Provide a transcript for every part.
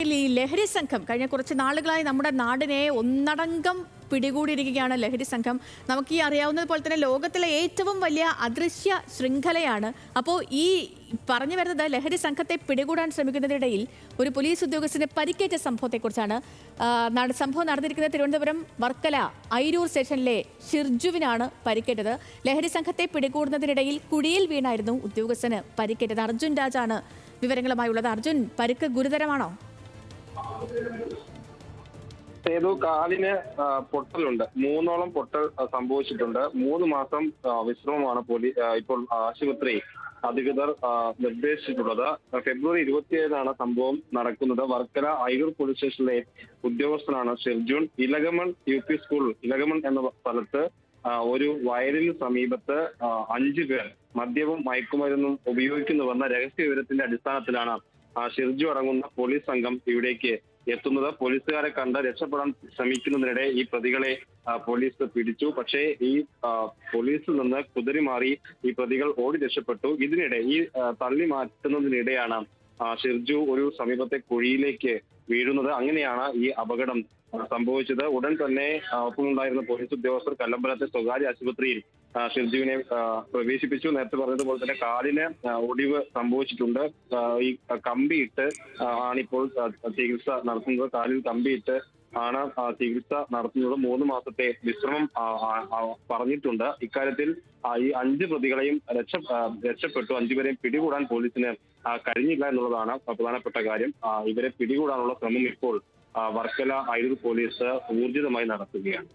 ഈ ലഹരി സംഘം കഴിഞ്ഞ കുറച്ച് നാളുകളായി നമ്മുടെ നാടിനെ ഒന്നടങ്കം പിടികൂടിയിരിക്കുകയാണ് ലഹരി സംഘം. നമുക്ക് ഈ അറിയാവുന്നത് പോലെ തന്നെ ലോകത്തിലെ ഏറ്റവും വലിയ അദൃശ്യ ശൃംഖലയാണ്. അപ്പോൾ ഈ പറഞ്ഞു വരുന്നത് ലഹരി സംഘത്തെ പിടികൂടാൻ ശ്രമിക്കുന്നതിനിടയിൽ ഒരു പോലീസ് ഉദ്യോഗസ്ഥന് പരിക്കേറ്റ സംഭവത്തെക്കുറിച്ചാണ്. സംഭവം നടന്നിരിക്കുന്നത് തിരുവനന്തപുരം വർക്കല ഐരൂർ സ്റ്റേഷനിലെ ഷിർജുവിനാണ് പരിക്കേറ്റത്. ലഹരി സംഘത്തെ പിടികൂടുന്നതിനിടയിൽ കുഴിയിൽ വീണായിരുന്നു ഉദ്യോഗസ്ഥന് പരിക്കേറ്റത്. അർജുൻ രാജാണ് വിവരങ്ങളുമായുള്ളത്. അർജുൻ, പരിക്ക് ഗുരുതരമാണോ? ഏതോ കാലിന് പൊട്ടലുണ്ട്, 3ഓളം പൊട്ടൽ സംഭവിച്ചിട്ടുണ്ട്. 3 മാസം വിശ്രമമാണ് ഇപ്പോൾ ആശുപത്രി അധികൃതർ നിർദ്ദേശിച്ചിട്ടുള്ളത്. ഫെബ്രുവരി 27 സംഭവം നടക്കുന്നത്. വർക്കല ഐരൂർ പോലീസ് സ്റ്റേഷനിലെ ഉദ്യോഗസ്ഥനാണ് ഷിർജുൻ. ഇലകമൺ UP സ്കൂൾ ഇലകമൺ എന്ന സ്ഥലത്ത് ഒരു വയലിന് സമീപത്ത് 5 പേർ മദ്യവും മയക്കുമരുന്നും ഉപയോഗിക്കുന്നുവെന്ന രഹസ്യ വിവരത്തിന്റെ അടിസ്ഥാനത്തിലാണ് ഷിർജു അടങ്ങുന്ന പോലീസ് സംഘം ഇവിടേക്ക് എത്തുന്നത്. പോലീസുകാരെ കണ്ട് രക്ഷപ്പെടാൻ ശ്രമിക്കുന്നതിനിടെ ഈ പ്രതികളെ പോലീസ് പിടിച്ചു. പക്ഷേ ഈ പോലീസിൽ നിന്ന് കുതറിമാറി ഈ പ്രതികൾ ഓടി രക്ഷപ്പെട്ടു. ഇതിനിടെ ഈ തള്ളി മാറ്റുന്നതിനിടെയാണ് ഷിർജു ഒരു സമീപത്തെ കുഴിയിലേക്ക് വീഴുന്നത്. അങ്ങനെയാണ് ഈ അപകടം സംഭവിച്ചത്. ഉടൻ തന്നെ ഒപ്പമുണ്ടായിരുന്ന പോലീസ് ഉദ്യോഗസ്ഥർ കല്ലമ്പലത്തെ സ്വകാര്യ ആശുപത്രിയിൽ ഷിർജുവിനെ പ്രവേശിപ്പിച്ചു. നേരത്തെ പറഞ്ഞതുപോലെ തന്നെ കാലിന് ഒടിവ് സംഭവിച്ചിട്ടുണ്ട്. ഈ കമ്പിയിട്ട് ആണിപ്പോൾ ചികിത്സ നടത്തുന്നത്. കാലിൽ കമ്പിയിട്ട് ആണ് ചികിത്സ നടത്തുന്നത്. 3 മാസത്തെ വിശ്രമം പറഞ്ഞിട്ടുണ്ട്. ഇക്കാര്യത്തിൽ ഈ 5 പ്രതികളെയും രക്ഷപ്പെട്ടു. 5 പേരെയും പിടികൂടാൻ പോലീസിന് കഴിഞ്ഞില്ല എന്നുള്ളതാണ് പ്രധാനപ്പെട്ട കാര്യം. ഇവരെ പിടികൂടാനുള്ള ശ്രമം ഇപ്പോൾ വർക്കല ഐരൂർ പോലീസ് ഊർജിതമായി നടത്തുകയാണ്.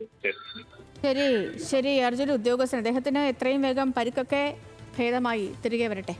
ശരി അർജുൻ, ഉദ്യോഗസ്ഥൻ അദ്ദേഹത്തിന് എത്രയും വേഗം പരിക്കൊക്കെ ഭേദമായി തിരികെ വരട്ടെ.